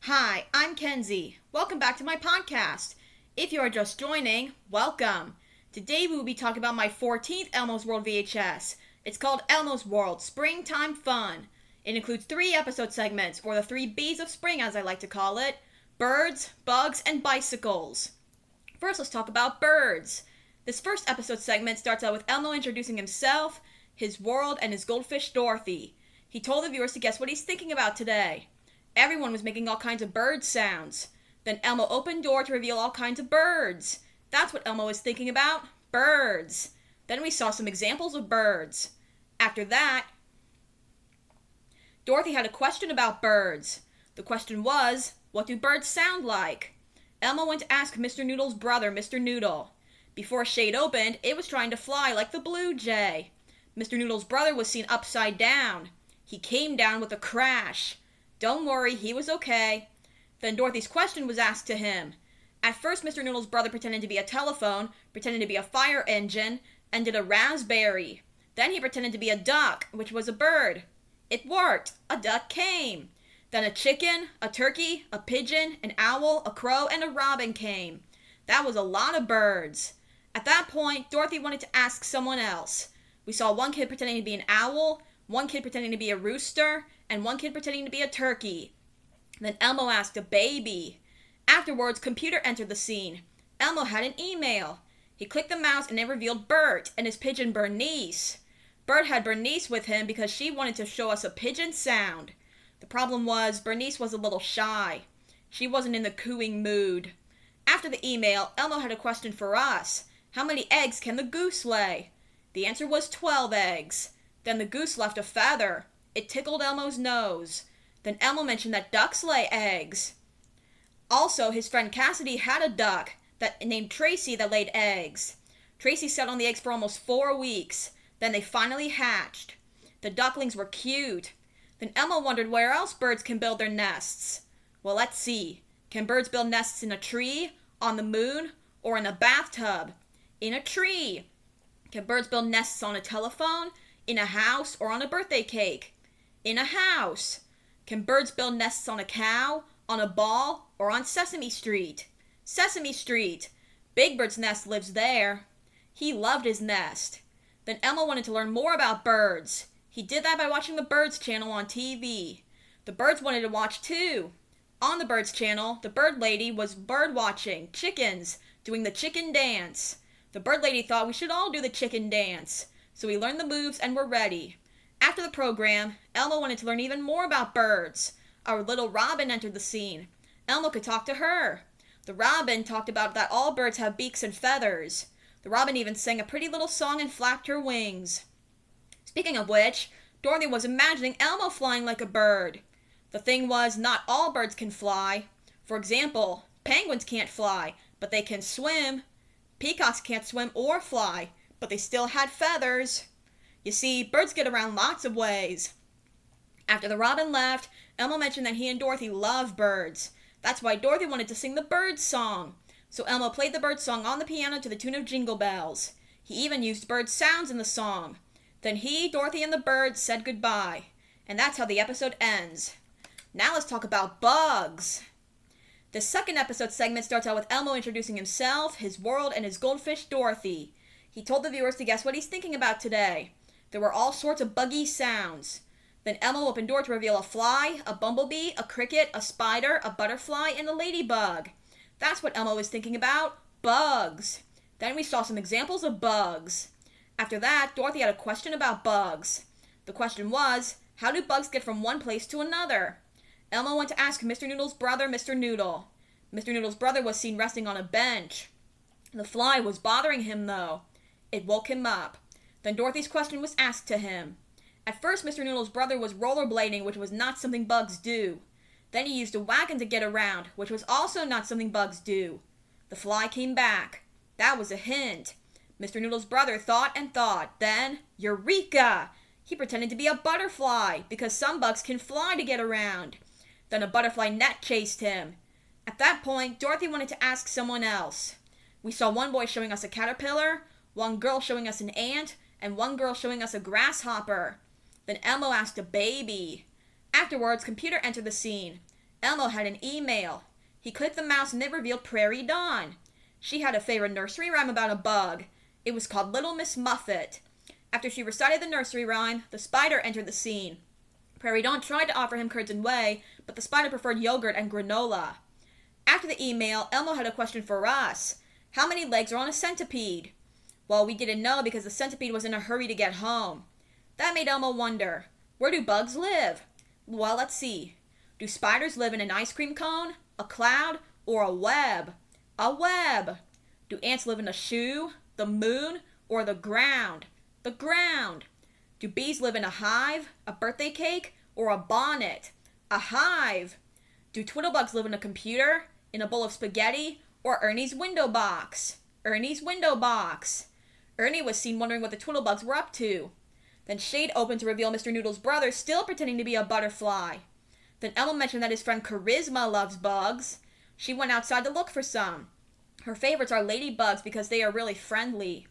Hi, I'm Kenzie. Welcome back to my podcast. If you are just joining, welcome. Today we will be talking about my 14th Elmo's World VHS. It's called Elmo's World Springtime Fun. It includes 3 episode segments, or the 3 B's of spring as I like to call it: birds, bugs, and bicycles. First, let's talk about birds. This first episode segment starts out with Elmo introducing himself, his world, and his goldfish Dorothy. He told the viewers to guess what he's thinking about today. Everyone was making all kinds of bird sounds. Then Elmo opened door to reveal all kinds of birds. That's what Elmo was thinking about. Birds. Then we saw some examples of birds. After that, Dorothy had a question about birds. The question was, what do birds sound like? Elmo went to ask Mr. Noodle's brother, Mr. Noodle. Before shade opened, it was trying to fly like the blue jay. Mr. Noodle's brother was seen upside down. He came down with a crash. Don't worry, he was okay. Then Dorothy's question was asked to him. At first, Mr. Noodle's brother pretended to be a telephone, pretended to be a fire engine, and did a raspberry. Then he pretended to be a duck, which was a bird. It worked. A duck came. Then a chicken, a turkey, a pigeon, an owl, a crow, and a robin came. That was a lot of birds. At that point, Dorothy wanted to ask someone else. We saw one kid pretending to be an owl, one kid pretending to be a rooster, and one kid pretending to be a turkey. Then Elmo asked a baby. Afterwards, computer entered the scene. Elmo had an email. He clicked the mouse and it revealed Bert and his pigeon Bernice. Bert had Bernice with him because she wanted to show us a pigeon sound. The problem was Bernice was a little shy. She wasn't in the cooing mood. After the email, Elmo had a question for us. How many eggs can the goose lay? The answer was 12 eggs. Then the goose left a feather. It tickled Elmo's nose. Then Elmo mentioned that ducks lay eggs. Also, his friend Cassidy had a duck named Tracy that laid eggs. Tracy sat on the eggs for almost 4 weeks. Then they finally hatched. The ducklings were cute. Then Elmo wondered where else birds can build their nests. Well, let's see. Can birds build nests in a tree, on the moon, or in a bathtub? In a tree. Can birds build nests on a telephone, in a house, or on a birthday cake? In a house. Can birds build nests on a cow, on a ball, or on Sesame Street? Sesame Street. Big Bird's nest lives there. He loved his nest. Then Elmo wanted to learn more about birds. He did that by watching the Birds channel on TV. The birds wanted to watch too. On the Birds channel, the bird lady was bird watching chickens, doing the chicken dance. The bird lady thought we should all do the chicken dance. So we learned the moves and were ready. After the program, Elmo wanted to learn even more about birds. Our little robin entered the scene. Elmo could talk to her. The robin talked about that all birds have beaks and feathers. The robin even sang a pretty little song and flapped her wings. Speaking of which, Dorothy was imagining Elmo flying like a bird. The thing was, not all birds can fly. For example, penguins can't fly, but they can swim. Peacocks can't swim or fly, but they still had feathers. You see, birds get around lots of ways. After the robin left, Elmo mentioned that he and Dorothy love birds. That's why Dorothy wanted to sing the bird song. So Elmo played the bird song on the piano to the tune of Jingle Bells. He even used bird sounds in the song. Then he, Dorothy, and the birds said goodbye. And that's how the episode ends. Now let's talk about bugs. The second episode segment starts out with Elmo introducing himself, his world, and his goldfish Dorothy. He told the viewers to guess what he's thinking about today. There were all sorts of buggy sounds. Then Elmo opened door to reveal a fly, a bumblebee, a cricket, a spider, a butterfly, and a ladybug. That's what Elmo was thinking about. Bugs. Then we saw some examples of bugs. After that, Dorothy had a question about bugs. The question was, how do bugs get from one place to another? Elmo went to ask Mr. Noodle's brother, Mr. Noodle. Mr. Noodle's brother was seen resting on a bench. The fly was bothering him, though. It woke him up. Then Dorothy's question was asked to him. At first, Mr. Noodle's brother was rollerblading, which was not something bugs do. Then he used a wagon to get around, which was also not something bugs do. The fly came back. That was a hint. Mr. Noodle's brother thought and thought. Then, Eureka! He pretended to be a butterfly, because some bugs can fly to get around. Then a butterfly net chased him. At that point, Dorothy wanted to ask someone else. We saw one boy showing us a caterpillar, one girl showing us an ant, and one girl showing us a grasshopper. Then Elmo asked a baby. Afterwards, computer entered the scene. Elmo had an email. He clicked the mouse and it revealed Prairie Dawn. She had a favorite nursery rhyme about a bug. It was called Little Miss Muffet. After she recited the nursery rhyme, the spider entered the scene. Prairie Dawn tried to offer him curds and whey, but the spider preferred yogurt and granola. After the email, Elmo had a question for us. How many legs are on a centipede? Well, we didn't know because the centipede was in a hurry to get home. That made Elmo wonder, where do bugs live? Well, let's see. Do spiders live in an ice cream cone, a cloud, or a web? A web. Do ants live in a shoe, the moon, or the ground? The ground. Do bees live in a hive, a birthday cake, or a bonnet? A hive. Do twiddlebugs live in a computer, in a bowl of spaghetti, or Ernie's window box? Ernie's window box. Ernie was seen wondering what the twiddlebugs were up to. Then shade opened to reveal Mr. Noodle's brother still pretending to be a butterfly. Then Elmo mentioned that his friend Charisma loves bugs. She went outside to look for some. Her favorites are ladybugs because they are really friendly.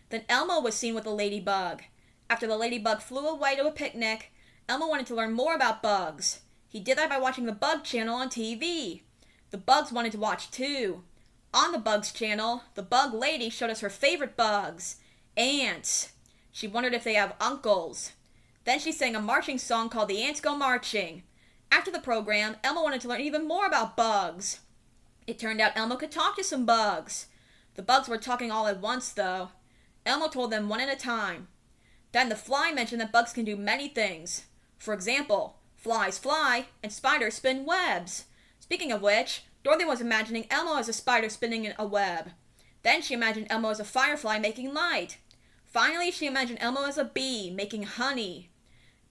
Then Elmo was seen with a ladybug. After the ladybug flew away to a picnic, Elmo wanted to learn more about bugs. He did that by watching the Bug Channel on TV. The bugs wanted to watch too. On the Bugs Channel, the bug lady showed us her favorite bugs, ants. She wondered if they have uncles. Then she sang a marching song called The Ants Go Marching. After the program, Elmo wanted to learn even more about bugs. It turned out Elmo could talk to some bugs. The bugs were talking all at once, though. Elmo told them one at a time. Then the fly mentioned that bugs can do many things. For example, flies fly and spiders spin webs. Speaking of which, Dorothy was imagining Elmo as a spider spinning a web. Then she imagined Elmo as a firefly making light. Finally, she imagined Elmo as a bee making honey.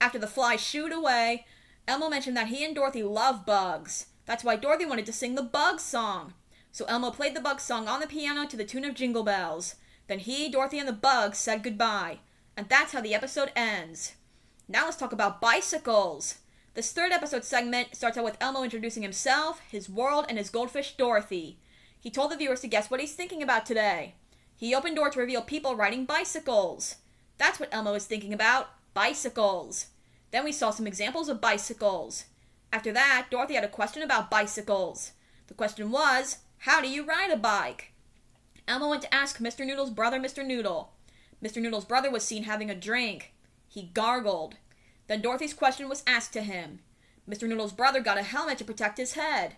After the fly shooed away, Elmo mentioned that he and Dorothy love bugs. That's why Dorothy wanted to sing the bug song. So Elmo played the bug song on the piano to the tune of Jingle Bells. Then he, Dorothy, and the bugs said goodbye. And that's how the episode ends. Now let's talk about bicycles. This third episode segment starts out with Elmo introducing himself, his world, and his goldfish Dorothy. He told the viewers to guess what he's thinking about today. He opened door to reveal people riding bicycles. That's what Elmo is thinking about, bicycles. Then we saw some examples of bicycles. After that, Dorothy had a question about bicycles. The question was, how do you ride a bike? Elmo went to ask Mr. Noodle's brother, Mr. Noodle. Mr. Noodle's brother was seen having a drink. He gargled. Then Dorothy's question was asked to him. Mr. Noodle's brother got a helmet to protect his head.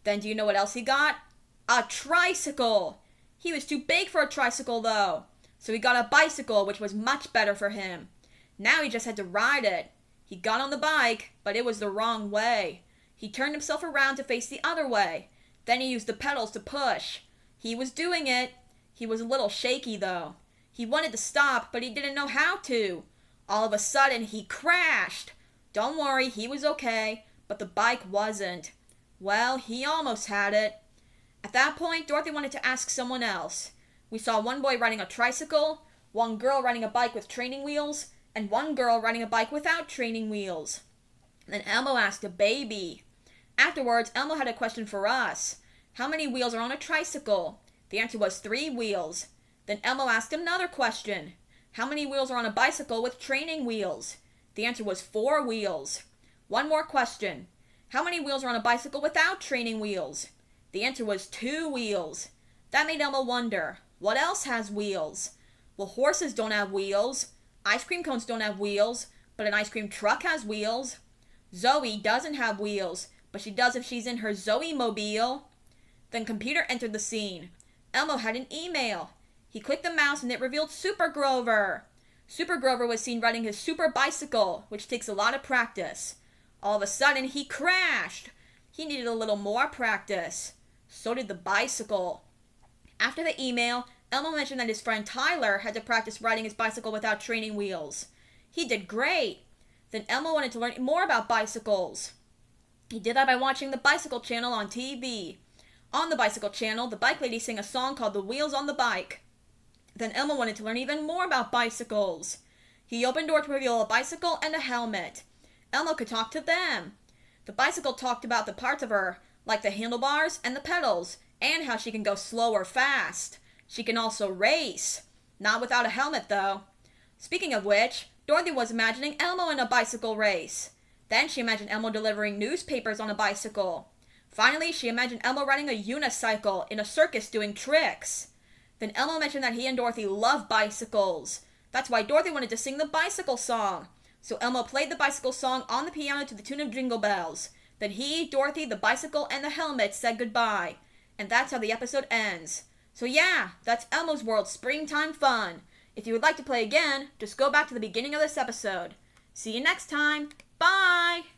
Then do you know what else he got? A tricycle! He was too big for a tricycle, though. So he got a bicycle, which was much better for him. Now he just had to ride it. He got on the bike, but it was the wrong way. He turned himself around to face the other way. Then he used the pedals to push. He was doing it. He was a little shaky, though. He wanted to stop, but he didn't know how to. All of a sudden, he crashed. Don't worry, he was okay, but the bike wasn't. Well, he almost had it. At that point, Dorothy wanted to ask someone else. We saw one boy riding a tricycle, one girl riding a bike with training wheels, and one girl riding a bike without training wheels. Then Elmo asked a baby. Afterwards, Elmo had a question for us. How many wheels are on a tricycle? The answer was 3 wheels. Then Elmo asked another question. How many wheels are on a bicycle with training wheels? The answer was 4 wheels. One more question. How many wheels are on a bicycle without training wheels? The answer was 2 wheels. That made Elmo wonder, what else has wheels? Well, horses don't have wheels. Ice cream cones don't have wheels, but an ice cream truck has wheels. Zoe doesn't have wheels, but she does if she's in her Zoe-mobile. Then computer entered the scene. Elmo had an email. He clicked the mouse and it revealed Super Grover. Super Grover was seen riding his super bicycle, which takes a lot of practice. All of a sudden, he crashed. He needed a little more practice. So did the bicycle. After the email, Elmo mentioned that his friend Tyler had to practice riding his bicycle without training wheels. He did great. Then Elmo wanted to learn more about bicycles. He did that by watching the Bicycle Channel on TV. On the Bicycle Channel, the bike lady sang a song called The Wheels on the Bike. Then Elmo wanted to learn even more about bicycles. He opened door to reveal a bicycle and a helmet. Elmo could talk to them. The bicycle talked about the parts of her, like the handlebars and the pedals, and how she can go slow or fast. She can also race. Not without a helmet, though. Speaking of which, Dorothy was imagining Elmo in a bicycle race. Then she imagined Elmo delivering newspapers on a bicycle. Finally, she imagined Elmo riding a unicycle in a circus doing tricks. Then Elmo mentioned that he and Dorothy love bicycles. That's why Dorothy wanted to sing the bicycle song. So Elmo played the bicycle song on the piano to the tune of Jingle Bells. Then he, Dorothy, the bicycle, and the helmet said goodbye. And that's how the episode ends. So yeah, that's Elmo's World Springtime Fun. If you would like to play again, just go back to the beginning of this episode. See you next time. Bye!